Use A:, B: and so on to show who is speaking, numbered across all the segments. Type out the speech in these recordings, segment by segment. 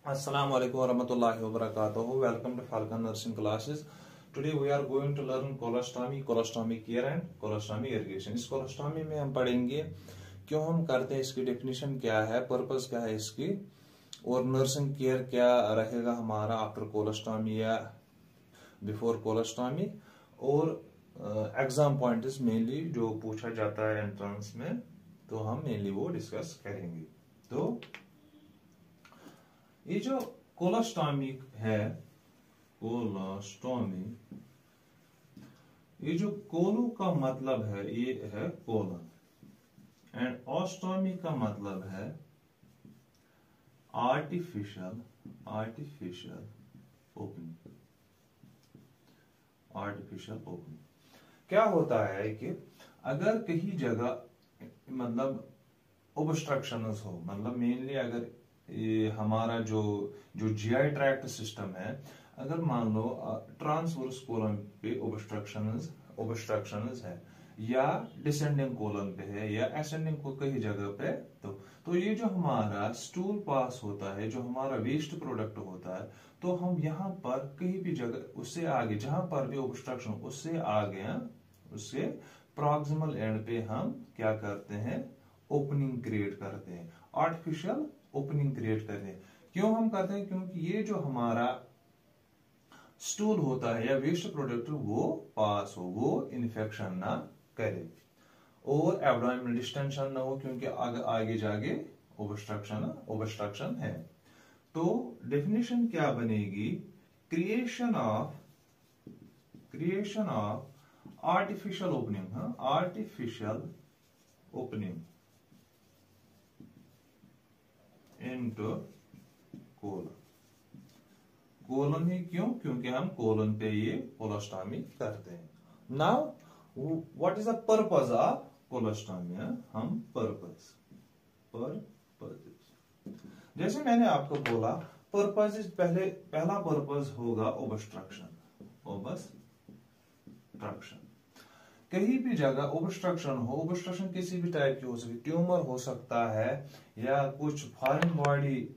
A: Assalamu alaikum warahmatullahi wabarakatuh. Welcome to Falcon Nursing Classes. Today we are going to learn colostomy, colostomy care and colostomy irrigation. इस colostomy में हम पढ़ेंगे क्यों हम करते हैं, इसकी डेफिनेशन क्या है, पर्पस क्या है इसकी, और नर्सिंग केयर क्या रहेगा हमारा आफ्टर कोलोस्टॉमी या बिफोर कोलोस्टॉमी, और एग्जाम पॉइंट्स मेनली जो पूछा जाता है एंट्रेंस में, तो हम मेनली वो डिस्कस करेंगे। तो ये जो कोलोस्टॉमी है, कोलोस्टॉमी, ये जो कोलो का मतलब है ये है कोलन, एंड ऑस्टॉमी का मतलब है आर्टिफिशियल ओपनिंग। आर्टिफिशियल ओपनिंग क्या होता है कि अगर कहीं जगह मतलब ओब्स्ट्रक्शंस हो, मतलब मेनली अगर ये हमारा जो जीआई ट्रैक्ट सिस्टम है, अगर मान लो ट्रांसवर्स कोलन पे ओब्स्ट्रक्शंस है या डिसेंडिंग कोलन पे है या असेंडिंग को कहीं जगह पे, तो ये जो हमारा स्टूल पास होता है, जो हमारा वेस्ट प्रोडक्ट होता है, तो हम यहाँ पर कहीं भी जगह उससे आगे जहां पर भी ओब्स्ट्रक्शन उससे आगे उससे प्रॉक्सिमल एंड पे हम क्या करते हैं, ओपनिंग क्रिएट करते हैं, आर्टिफिशियल ओपनिंग क्रिएट करते हैं। क्यों हम करते हैं? क्योंकि ये जो हमारा स्टूल होता है या वेस्ट प्रोडक्ट वो पास हो, वो इन्फेक्शन ना करे और एब्डोमिनल डिस्टेंशन ना हो, क्योंकि आगे जाके ओब्स्ट्रक्शन है। तो डेफिनेशन क्या बनेगी? Creation of artificial opening, artificial opening into colon. Colon ही क्यों? क्योंकि हम कोलन पे ये कोलोस्टॉमी करते हैं। Now what is the purpose of colostomy? हम पर्पस जैसे मैंने आपको बोला, पर्पस पहला पर्पस होगा ओब्स्ट्रक्शन। कहीं भी जगह ओब्स्ट्रक्शन हो, ओब्स्ट्रक्शन किसी भी टाइप की हो सकती, ट्यूमर हो सकता है या कुछ फॉरेन बॉडी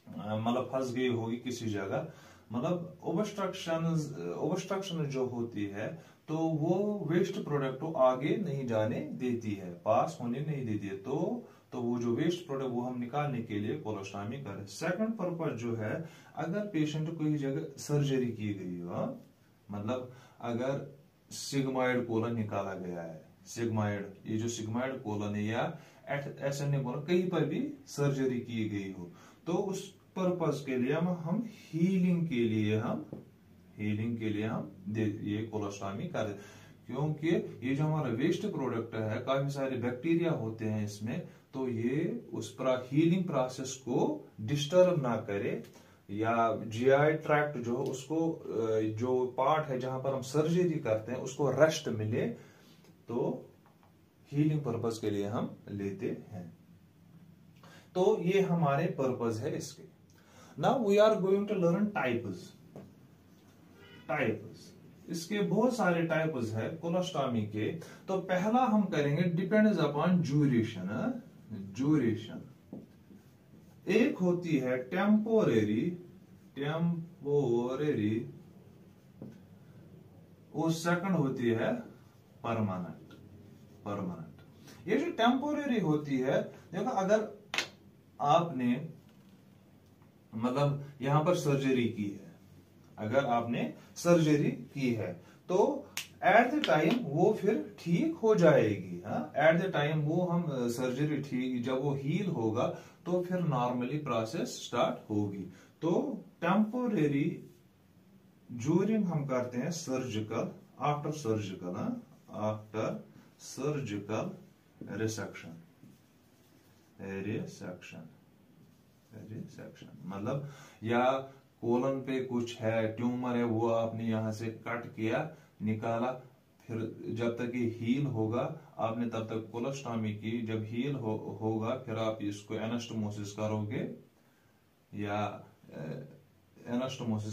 A: मतलब फंस गई होगी किसी जगह, मतलब ओब्स्ट्रक्शन जो होती है तो वो वेस्ट प्रोडक्ट को आगे नहीं जाने देती है, पास होने नहीं देती है। तो वो जो वेस्ट प्रोडक्ट वो हम निकालने के लिए कोलोस्टॉमी करें। सेकंड पर्पस जो है, अगर पेशेंट को कोई जगह सर्जरी की गई हो, मतलब अगर सिग्मॉइड कोलन निकाला गया है, सिग्मॉइड, ये जो सिग्मॉइड कोलन है या एसेंडिंग कोलन, कहीं पर भी सर्जरी की गई हो, तो उस पर्पस के लिए हम हीलिंग के लिए हम ये कोलोस्टॉमी कर दें। क्योंकि ये जो हमारा वेस्ट प्रोडक्ट है, काफी सारे बैक्टीरिया होते हैं इसमें, तो ये उस हीलिंग प्रोसेस को डिस्टर्ब ना करे, या जीआई ट्रैक्ट जो उसको जो पार्ट है जहां पर हम सर्जरी करते हैं उसको रेस्ट मिले, तो हीलिंग पर्पस के लिए हम लेते हैं। तो ये हमारे पर्पस है इसके। Now we are going to learn types. इसके बहुत सारे टाइप्स है कोलोस्टॉमी के। तो पहला हम करेंगे डिपेंड्स अपॉन ड्यूरेशन। एक होती है टेम्पोरेरी, और सेकंड होती है परमानेंट। ये जो टेम्पोरेरी होती है, देखो अगर आपने मतलब यहां पर सर्जरी की है, अगर आपने सर्जरी की है तो एट द टाइम वो फिर ठीक हो जाएगी। एट द टाइम वो हम सर्जरी ठीक, जब वो हील होगा तो फिर नॉर्मली प्रोसेस स्टार्ट होगी। तो टेम्पोरेरी ड्यूरिंग हम करते हैं सर्जिकल, आफ्टर सर्जिकल रिसेक्शन, मतलब या कोलन पे कुछ है, ट्यूमर है, वो आपने यहां से कट किया, निकाला, फिर जब तक ये हील होगा आपने तब तक कोलोस्टॉमी की, जब हील होगा फिर आप इसको एनास्टोमोसिस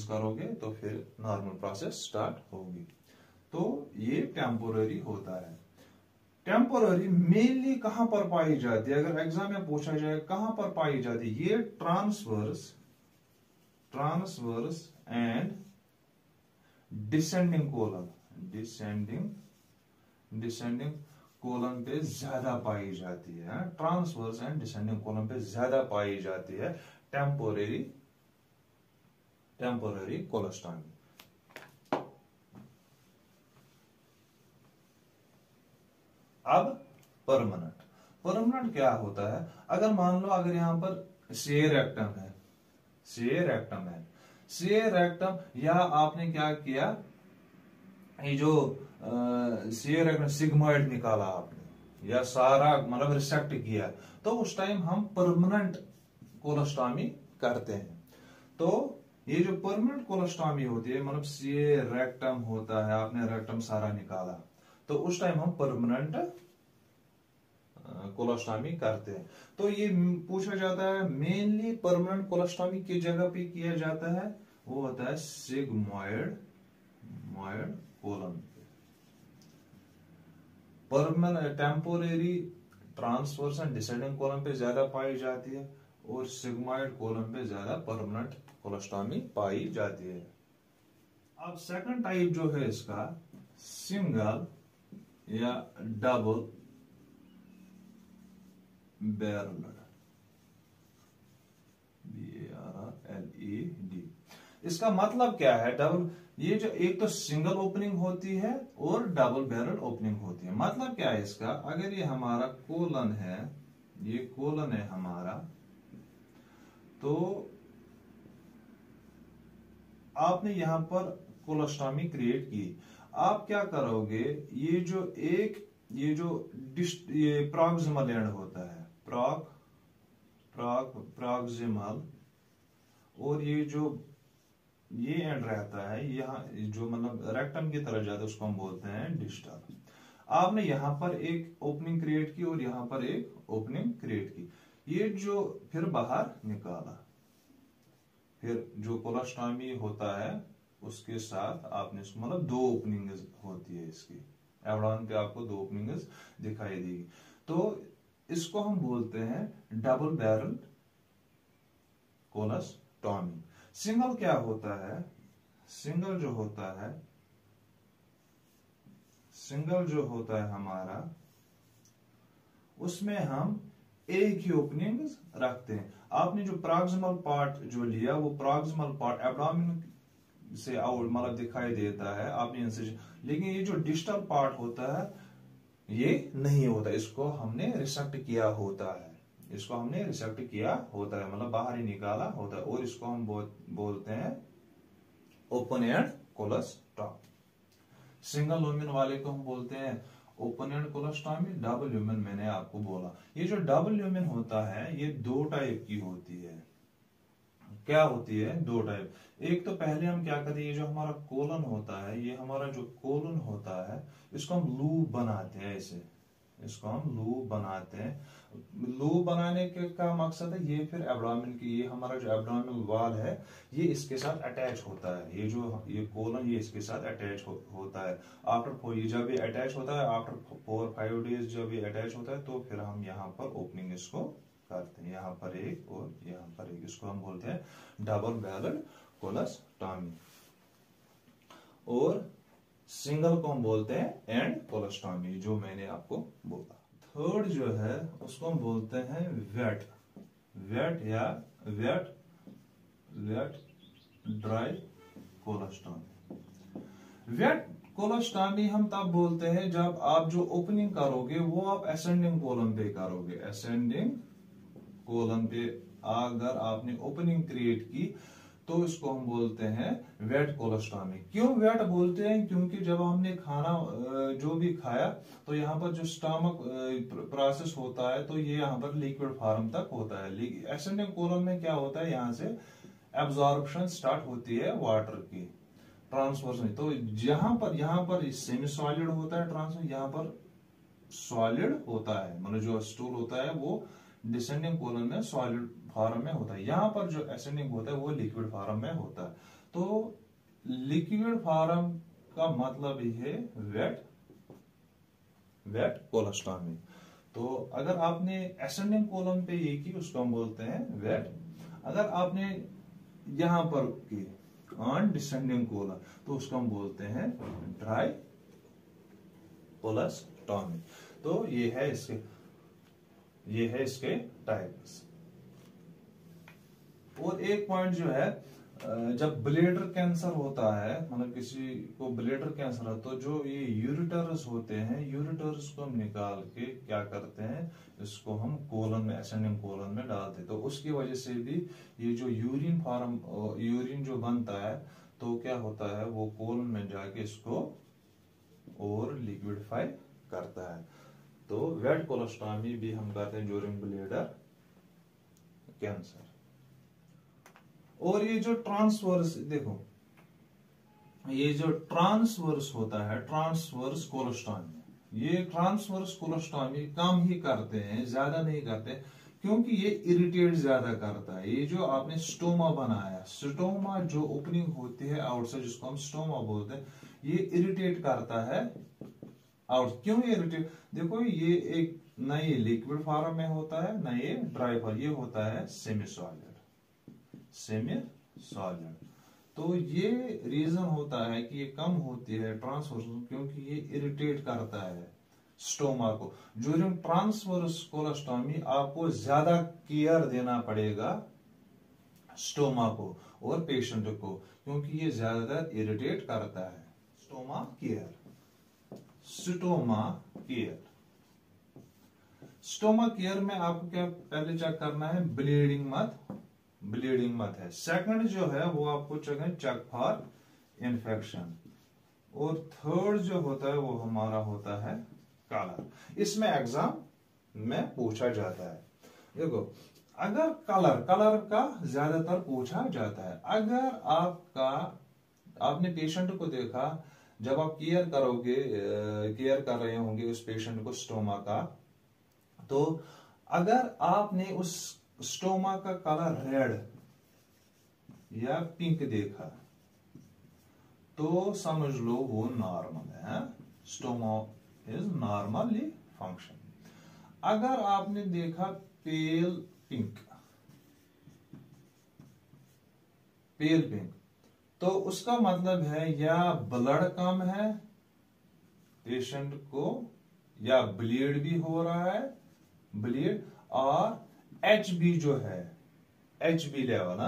A: करोगे तो फिर नॉर्मल प्रोसेस स्टार्ट होगी। तो ये टेम्पोररी होता है। टेम्पोररी मेनली कहां पर पाई जाती है? अगर एग्जाम में पूछा जाए कहां पर पाई जाती है, ये transverse transverse and descending colon, descending colon पे ज्यादा पाई जाती है। ट्रांसवर्स एंड डिसेंडिंग कोलन पे ज्यादा पाई जाती है टेम्पोररी कोलोस्टॉमी। अब परमानेंट क्या होता है? अगर मान लो अगर यहां पर सीए रेक्टम या आपने क्या किया, ये जो सीए रेक्टम सिग्मॉइड निकाला आपने या सारा मतलब रिसेक्ट किया, तो उस टाइम हम परमानेंट कोलोस्टॉमी करते हैं। तो ये जो परमानेंट कोलोस्टॉमी होती है, मतलब सीए रेक्टम होता है, आपने रेक्टम सारा निकाला, तो उस टाइम हम परमानेंट कोलोस्टॉमी करते हैं। तो ये पूछा जाता है मेनली परमानेंट कोलोस्टॉमी की जगह पे किया जाता है, वो होता है sigmoid colon. Permanent temporary transverse and descending colon पे ज्यादा पाई जाती है और सिग्मॉइड कोलन पे ज्यादा परमानेंट कोलोस्टॉमी पाई जाती है। अब सेकंड टाइप जो है इसका सिंगल या डबल बैरल्ड, BARLED। इसका मतलब क्या है? डबल, ये जो एक तो सिंगल ओपनिंग होती है और डबल बैरल ओपनिंग होती है। मतलब क्या है इसका? अगर ये हमारा कोलन है, ये कोलन है हमारा, तो आपने यहां पर कोलोस्टॉमी क्रिएट की। आप क्या करोगे, ये जो प्रॉक्सिमल एंड होता है, प्रॉक्सिमल, और ये एंड रहता है यहाँ, जो मतलब रेक्टम की तरफ जाता है, उसको हम बोलते हैं डिस्टल। आपने यहां पर एक ओपनिंग क्रिएट की और यहां पर एक ओपनिंग क्रिएट की, ये जो फिर बाहर निकाला, फिर जो कोलोस्टॉमी होता है उसके साथ आपने मतलब दो ओपनिंग होती है इसकी, एब्डोमेन पे आपको दो ओपनिंग दिखाई देगी, तो इसको हम बोलते हैं डबल बैरल कोलोस्टॉमी। सिंगल क्या होता है? सिंगल जो होता है हमारा, उसमें हम एक ही ओपनिंग रखते हैं। आपने जो प्रॉक्सिमल पार्ट जो लिया, वो प्रॉक्सिमल पार्ट एब्डोमेन से आउट मतलब दिखाई देता है, आपने इंसिजन, लेकिन ये जो डिस्टल पार्ट होता है ये नहीं होता, इसको हमने रिसेक्ट किया होता है, मतलब बाहर ही निकाला होता है, और इसको हम बोलते हैं open and colostomy. Single lumen वाले को हम बोलते हैं open and colostomy. Double lumen मैंने आपको बोला, ये जो डबल लुमेन होता है ये दो टाइप की होती है। क्या होती है? दो टाइप। एक तो पहले हम क्या करते हैं, ये जो हमारा कोलन होता है, ये हमारा जो कोलन होता है, इसको हम लूप बनाते हैं, ऐसे इसको हम लूप बनाते हैं। लूप बनाने का मकसद है ये फिर एब्डोमेन की, ये हमारा जो एब्डोमिनल वॉल है ये इसके साथ अटैच होता है, ये कोलन ये इसके साथ अटैच होता है। आफ्टर जब ये अटैच होता है, आफ्टर 4-5 डेज जब ये अटैच होता है, तो फिर हम यहाँ पर ओपनिंग इसको करते हैं, यहाँ पर एक और यहाँ पर एक, इसको हम बोलते हैं डबल बैरल कोलोस्टॉमी। और सिंगल को हम बोलते हैं एंड कोलोस्टॉमी, जो मैंने आपको बोला। थर्ड जो है उसको हम बोलते हैं वेट या wet dry colostomy. Wet colostomy हम तब बोलते हैं जब आप जो ओपनिंग करोगे वो आप असेंडिंग कोलन पे करोगे। असेंडिंग कोलन पे अगर आपने ओपनिंग क्रिएट की तो इसको हम बोलते हैं वेट कोलोस्टॉमी। क्यों वेट बोलते हैं? क्योंकि जब हमने खाना जो भी खाया तो यहाँ पर जो स्टमक प्रोसेस होता है तो ये यहाँ पर लिक्विड फॉर्म तक होता है। एसेंडिंग कोलन में क्या होता है, यहाँ से एब्जॉर्प्शन स्टार्ट होती है वाटर की, ट्रांसफर नहीं, तो यहाँ पर सेमी सॉलिड होता है ट्रांसफर, यहाँ पर सॉलिड होता है, मतलब जो स्टूल होता है वो डिसेंडिंग कोलन में सॉलिड फॉर्म में होता है, यहाँ पर जो एसेंडिंग होता है वो लिक्विड फॉर्म में होता है। तो लिक्विड फॉर्म का मतलब ही है वेट कोलोस्टॉमी। तो अगर आपने एसेंडिंग कोलन पे ये की उसको हम बोलते हैं वेट। अगर आपने यहां पर की ऑन डिसेंडिंग कोलन, तो उसको हम बोलते हैं ड्राई कोलोस्टॉमी। तो ये है इसके टाइप्स। और एक पॉइंट जो है, जब ब्लेडर कैंसर होता है, मतलब किसी को ब्लेडर कैंसर है, तो जो ये यूरेटर्स होते हैं, यूरेटर्स को हम निकाल के क्या करते हैं, इसको हम कोलन में, असेंडिंग कोलन में डालते हैं। तो उसकी वजह से भी ये जो यूरिन जो बनता है, तो क्या होता है, वो कोलन में जाके इसको और लिक्विडिफाई करता है। तो वेट कोलोस्टॉमी भी हम करते हैं ड्यूरिंग ब्लेडर कैंसर। और ये जो ट्रांसवर्स, देखो ये जो ट्रांसवर्स होता है, ट्रांसवर्स कोलोस्टॉमी, ये ट्रांसवर्स कोलोस्टॉमी कम ही करते हैं, ज्यादा नहीं करते, क्योंकि ये इरिटेट ज्यादा करता है। ये जो आपने स्टोमा बनाया, स्टोमा जो ओपनिंग होती है आउटसाइड, जिसको हम स्टोमा बोलते हैं, ये इरिटेट करता है आउट। क्यों ये इरिटेट, देखो ये एक ना ये लिक्विड फॉर्म में होता है, ना ये ड्राई फॉर्म, ये होता है सेमी सॉलिड। तो ये रीजन होता है कि ये कम होती है ट्रांसवर्स, क्योंकि ये इरिटेट करता है स्टोमा को। ड्यूरिंग ट्रांसवर्स कोलोस्टॉमी आपको ज्यादा केयर देना पड़ेगा स्टोमा को और पेशेंट को, क्योंकि ये ज्यादातर इरिटेट करता है। स्टोमा केयर, स्टोमा केयर में आपको क्या पहले चेक करना है, ब्लीडिंग मत है। सेकंड जो है वो आपको चेक फॉर इन्फेक्शन। और थर्ड जो होता है वो हमारा होता है कलर। इसमें एग्जाम में पूछा जाता है। देखो, अगर कलर का ज्यादातर पूछा जाता है। अगर आपने पेशेंट को देखा, जब आप केयर कर रहे होंगे उस पेशेंट को स्टोमा का, तो अगर आपने उस स्टोमा का कलर रेड या पिंक देखा, तो समझ लो वो नॉर्मल है। Stoma is normally function. अगर आपने देखा पेल पिंक, तो उसका मतलब है या ब्लड कम है पेशेंट को, या ब्लीड भी हो रहा है, और HB जो है, HB लेवल,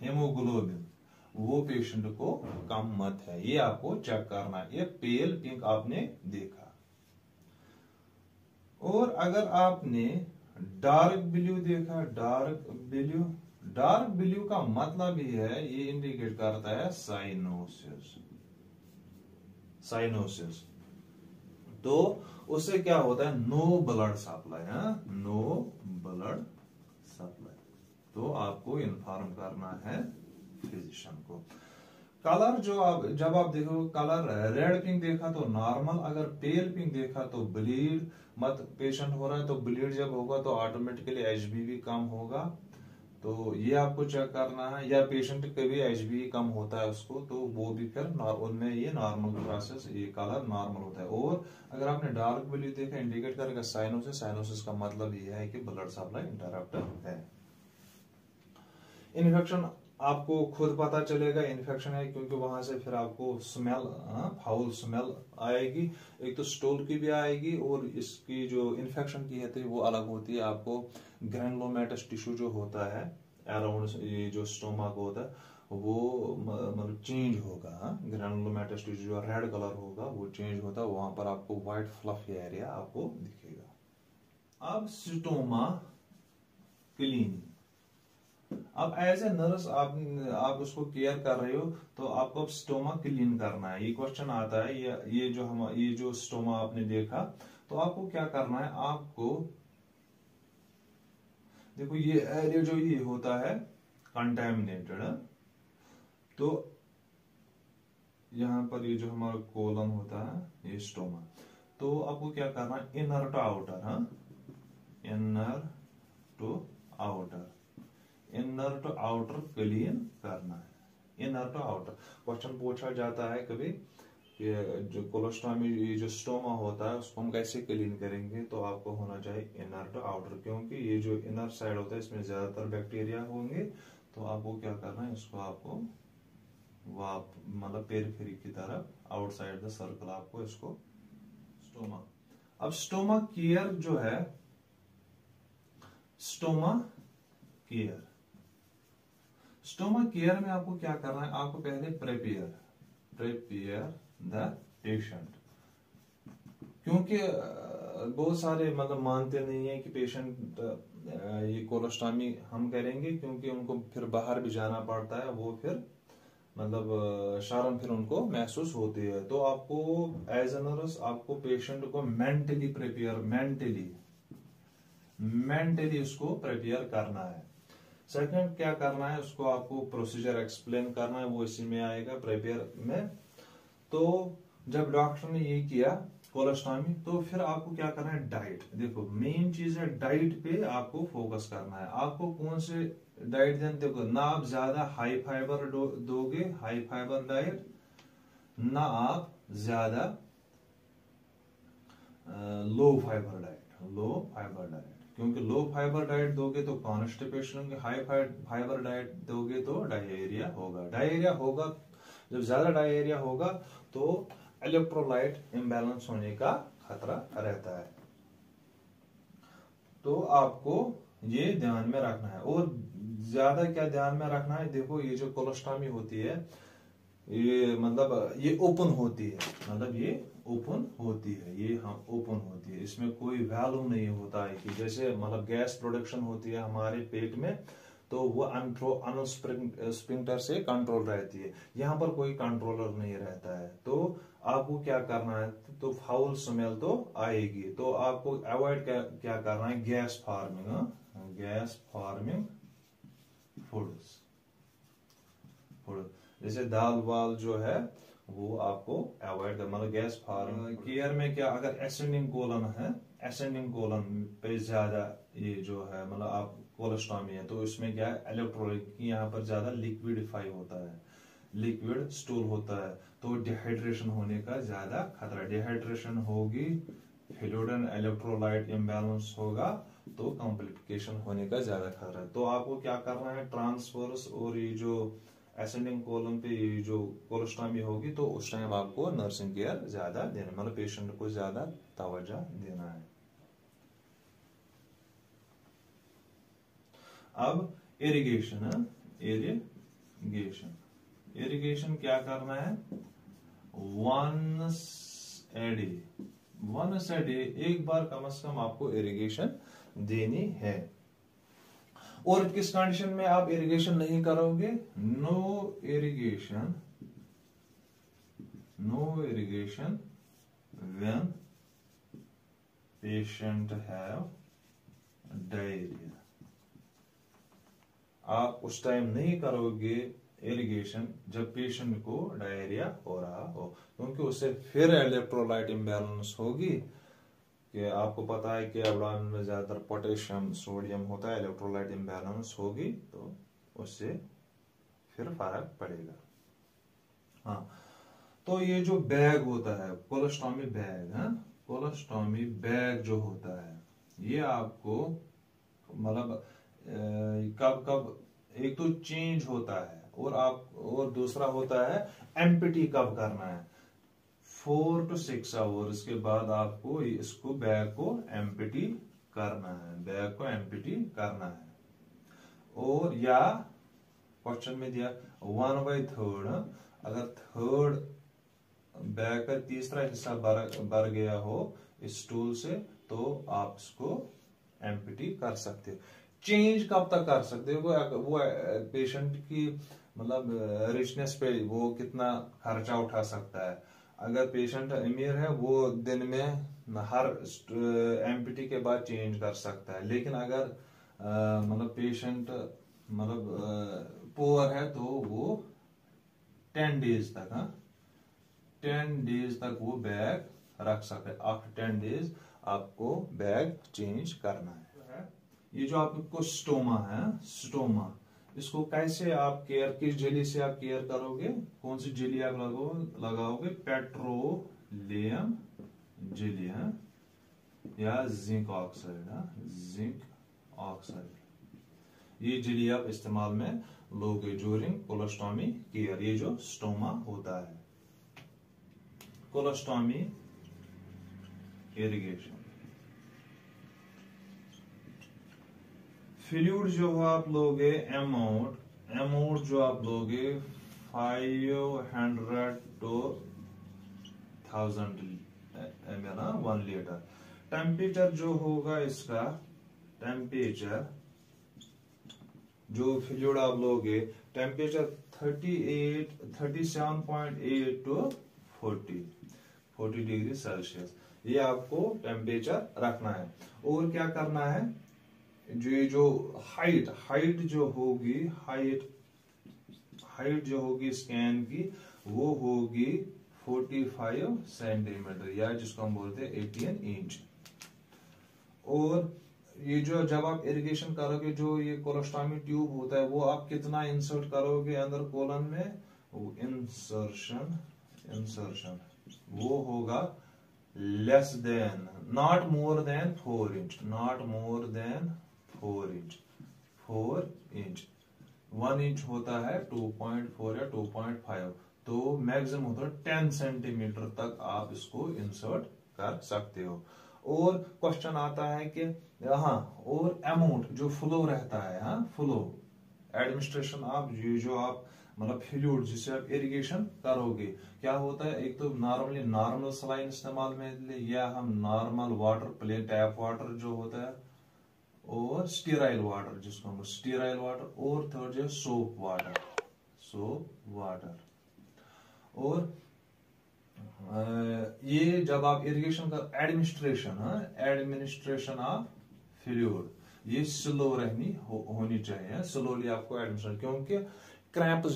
A: हेमोग्लोबिन, वो पेशेंट को कम मत है। ये आपको चेक करना है। ये पेल पिंक आपने देखा। और अगर आपने डार्क ब्लू देखा, डार्क ब्लू का मतलब ही है, ये इंडिकेट करता है साइनोसिस। तो उससे क्या होता है, no blood supply, no blood supply. तो आपको इन्फॉर्म करना है फिजिशियन को। कलर जब आप देखो, कलर रेड पिंक देखा तो नॉर्मल, अगर पेल पिंक देखा तो ब्लीड मत पेशेंट हो रहा है, तो ब्लीड जब होगा तो ऑटोमेटिकली HB भी कम होगा। तो ये आपको चेक करना है। या पेशेंट कभी HB कम होता है उसको, तो वो भी फिर उनमें ये नॉर्मल प्रोसेस, ये कलर नॉर्मल होता है। और अगर आपने डार्क ब्लू देखा, इंडिकेट करेगा साइनोसिस का मतलब ये है कि ब्लड सप्लाई इंटरप्ट है। इन्फेक्शन आपको खुद पता चलेगा इन्फेक्शन है, क्योंकि वहां से फिर आपको फाउल स्मेल आएगी। एक तो स्टोल की भी आएगी, और इसकी जो इन्फेक्शन की है वो अलग होती है। आपको ग्रैनुलोमेटस टिश्यू जो होता है अराउंड ये जो स्टोमा को होता है, वो मतलब चेंज होगा। ग्रैनुलोमेटस टिश्यू जो रेड कलर होगा वो चेंज होता है, वहां पर आपको व्हाइट फ्लफी एरिया आपको दिखेगा। अब स्टोमा क्लीनिंग। अब एज ए नर्स आप उसको केयर कर रहे हो, तो आपको स्टोमा क्लीन करना है। ये क्वेश्चन आता है, ये जो स्टोमा आपने देखा, तो आपको क्या करना है, आपको देखो ये एरिया जो ये होता है कंटेमिनेटेड, तो यहां पर ये जो हमारा कोलन होता है, ये स्टोमा, तो आपको क्या करना है, inner to outer, inner to outer clean करना है। इनर टू आउटर क्वेश्चन पूछा जाता है कभी, जो कोलोस्टॉमी, ये जो स्टोमा होता है उसको हम कैसे क्लीन करेंगे, तो आपको होना चाहिए इनर टू आउटर, क्योंकि ये जो इनर साइड होता है इसमें ज्यादातर बैक्टीरिया होंगे, तो आपको क्या करना है, इसको आपको मतलब पेरिफेरी की तरफ आउटसाइड द सर्कल आपको इसको स्टोमा। अब स्टोमा केयर जो है, स्टोमा केयर में आपको क्या करना है, आपको पहले प्रिपेयर द पेशेंट, क्योंकि बहुत सारे मतलब मानते नहीं है कि पेशेंट ये कोलोस्टॉमी हम करेंगे, क्योंकि उनको फिर बाहर भी जाना पड़ता है, वो फिर मतलब शर्म फिर उनको महसूस होती है। तो आपको एज ए नर्स आपको पेशेंट को मेंटली उसको प्रिपेयर करना है। सेकंड क्या करना है, उसको आपको प्रोसीजर एक्सप्लेन करना है, वो इसी में आएगा प्रिपेयर में। तो जब डॉक्टर ने ये किया कोलोस्टॉमी, तो फिर आपको क्या करना है, डाइट। देखो मेन चीज है डाइट पे आपको फोकस करना है। आपको कौन से डाइट देना, देखो ना आप ज्यादा हाई फाइबर दोगे, हाई फाइबर डाइट, ना आप ज्यादा लो फाइबर डाइट, क्योंकि लो फाइबर डाइट दोगे तो कॉन्स्टिपेशन होंगे, हाई फाइबर डाइट दोगे तो डायरिया होगा। जब ज्यादा डायरिया होगा तो इलेक्ट्रोलाइट इम्बैलेंस होने का खतरा रहता है। तो आपको ये ध्यान में रखना है। और ज्यादा क्या ध्यान में रखना है, देखो ये जो कोलोस्टॉमी होती है, ये मतलब ये ओपन होती है, इसमें कोई वैल्यू नहीं होता है कि जैसे मतलब गैस प्रोडक्शन होती है हमारे पेट में, तो वो स्पिंक्टर से कंट्रोल रहती है। यहाँ पर कोई कंट्रोलर नहीं रहता है। तो आपको क्या करना है, तो फाउल स्मेल तो आएगी, तो आपको अवॉइड क्या करना है, गैस फार्मिंग फूड्स, जैसे दाल वाल जो है वो आपको अवॉइड कर, मतलब गैस फार्मिंग केयर में क्या, अगर एसेंडिंग कोलन पे ज्यादा ये जो है मतलब आप कोलोस्टॉमी है, तो इसमें क्या है, इलेक्ट्रोलाइट यहाँ पर ज्यादा लिक्विडिफाई होता है, लिक्विड स्टूल होता है, तो डिहाइड्रेशन होने का ज्यादा खतरा। डिहाइड्रेशन होगी, फ्लूइड एंड इलेक्ट्रोलाइट इम्बैलेंस होगा, तो कॉम्प्लिकेशन होने का ज्यादा खतरा है। तो आपको क्या करना है, ट्रांसफर्स और ये जो एसेंडिंग कोलन पे ये जो कोलोस्टॉमी होगी, तो उस टाइम आपको नर्सिंग केयर ज्यादा देना, मतलब पेशेंट को ज्यादा तवज्जो देना है। अब इरिगेशन क्या करना है, वंस ए डे एक बार कम से कम आपको इरिगेशन देनी है। और किस कंडीशन में आप इरिगेशन नहीं करोगे, no irrigation when patient have diarrhoea. आप उस टाइम नहीं करोगे इरिगेशन जब पेशेंट को डायरिया हो रहा हो, क्योंकि उससे फिर इलेक्ट्रोलाइट इम्बैलेंस होगी, कि आपको पता है कि एब्डोमेन में ज्यादातर पोटेशियम सोडियम होता है, इलेक्ट्रोलाइट इम्बैलेंस होगी तो उससे फिर फर्क पड़ेगा। हाँ, तो ये जो बैग होता है कोलोस्टॉमी बैग जो होता है, ये आपको मतलब कब एक तो चेंज होता है, और दूसरा होता है एम्प्टी कब करना है, 4 to 6 आवर्स के बाद आपको इसको बैग को एम्प्टी करना है। और या क्वेश्चन में दिया 1/3, अगर थर्ड बैग का तीसरा हिस्सा भर गया हो इस टूल से, तो आप इसको एम्प्टी कर सकते हो। चेंज कब तक कर सकते हो, वो पेशेंट की मतलब रिचनेस पे वो कितना खर्चा उठा सकता है। अगर पेशेंट अमीर है वो दिन में हर एम्प्टी के बाद चेंज कर सकता है, लेकिन अगर मतलब पेशेंट मतलब पुअर है तो वो 10 डेज तक वो बैग रख सकते हैं। आफ्टर 10 डेज आपको बैग चेंज करना है। ये जो आपको स्टोमा इसको कैसे आप केयर, किस जेली से आप केयर करोगे, कौन सी जेली आप लगाओगे, पेट्रोलियम जेली है या जिंक ऑक्साइड, ये जेली आप इस्तेमाल में लोगे ड्यूरिंग कोलोस्टॉमी केयर, ये जो स्टोमा होता है, कोलोस्टॉमी इरिगेशन। फ्लूइड जो आप लोगे अमाउंट जो आप लोगे 500 to 1000 ml 1 लीटर। टेम्परेचर जो होगा इसका, टेम्परेचर जो फ्लूइड आप लोगे, टेम्परेचर 37.8 to 40 डिग्री सेल्सियस, ये आपको टेम्परेचर रखना है। और क्या करना है, जो हाइट जो होगी, हाइट जो होगी स्कैन की, वो होगी 45 सेंटीमीटर, या जिसको हम बोलते हैं 18 इंच। और ये जो जब आप इरिगेशन करोगे, जो ये कोलोस्टॉमी ट्यूब होता है, वो आप कितना इंसर्ट करोगे अंदर कोलन में, वो इंसर्शन वो होगा less than, not more than 4 inch, not more than 4 inch. 1 inch होता है 2.4 या 2.5, तो मैक्सिमम होता है 10 सेंटीमीटर तक आप इसको इंसर्ट कर सकते हो। और क्वेश्चन आता है कि और अमाउंट जो फ्लो रहता है, फ्लो एडमिनिस्ट्रेशन, आप जो आप मतलब फ्लूइड जिससे आप इरिगेशन करोगे, क्या होता है, एक तो नॉर्मल सलाइन इस्तेमाल में, या हम normal water, plain tap water जो होता है, और स्टीराइल वाटर जिसको हम स्टीराइल वाटर, और थर्ड जो सोप वाटर। और ये जब आप इरिगेशन का एडमिनिस्ट्रेशन ऑफ फ्लूइड, ये स्लो होनी चाहिए, स्लोली आपको एडमिनिस्ट्रेशन, क्योंकि क्रैम्प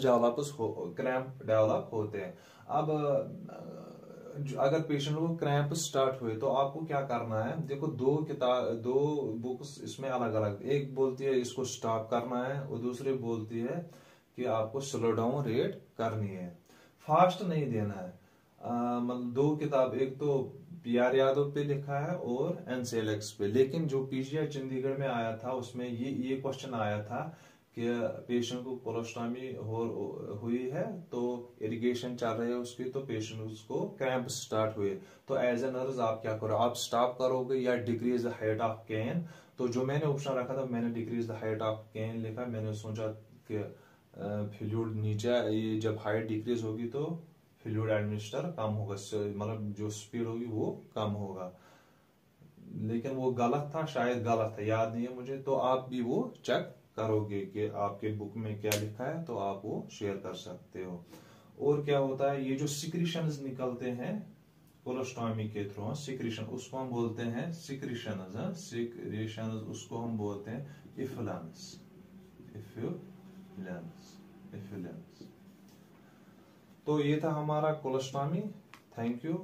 A: डेवलप होते हैं। अब अगर पेशेंट को क्रैम्प स्टार्ट हुए तो आपको क्या करना है, देखो दो बुक्स इसमें अलग अलग, एक बोलती है इसको स्टॉप करना है, और दूसरी बोलती है कि आपको स्लो डाउन रेट करनी है, फास्ट नहीं देना है। मतलब दो किताब, एक तो पीआर यादव पे लिखा है और एनसीएलएक्स पे, लेकिन जो पीजीआई चंडीगढ़ में आया था उसमें ये क्वेश्चन आया था कि पेशेंट को कोलोस्टॉमी हुई है, तो इरिगेशन चल रही है उसकी, तो पेशेंट उसको क्रैम्प स्टार्ट हुए, तो एज ए नर्स आप क्या करो, आप स्टॉप करोगे या डिक्रीज द हाइट ऑफ केन। तो जो मैंने ऑप्शन रखा था, मैंने डिक्रीज द हाइट ऑफ केन लिखा, मैंने सोचा कि फ्लूइड नीचे, ये जब हाइट डिक्रीज होगी तो फ्लूइड एडमिनिस्टर कम होगा, मतलब जो स्पीड होगी वो कम होगा, लेकिन वो गलत था, शायद गलत है, याद नहीं है मुझे। तो आप भी वो चेक करोगे कि आपके बुक में क्या लिखा है, तो आप वो शेयर कर सकते हो। और क्या होता है, ये जो सिक्रीशंस निकलते हैं कोलोस्टॉमी के थ्रू, सिक्रीशन उसको हम बोलते हैं सिक्रीशंस, उसको हम बोलते हैं इफ्लुएंस। तो ये था हमारा कोलोस्टॉमी। Thank you.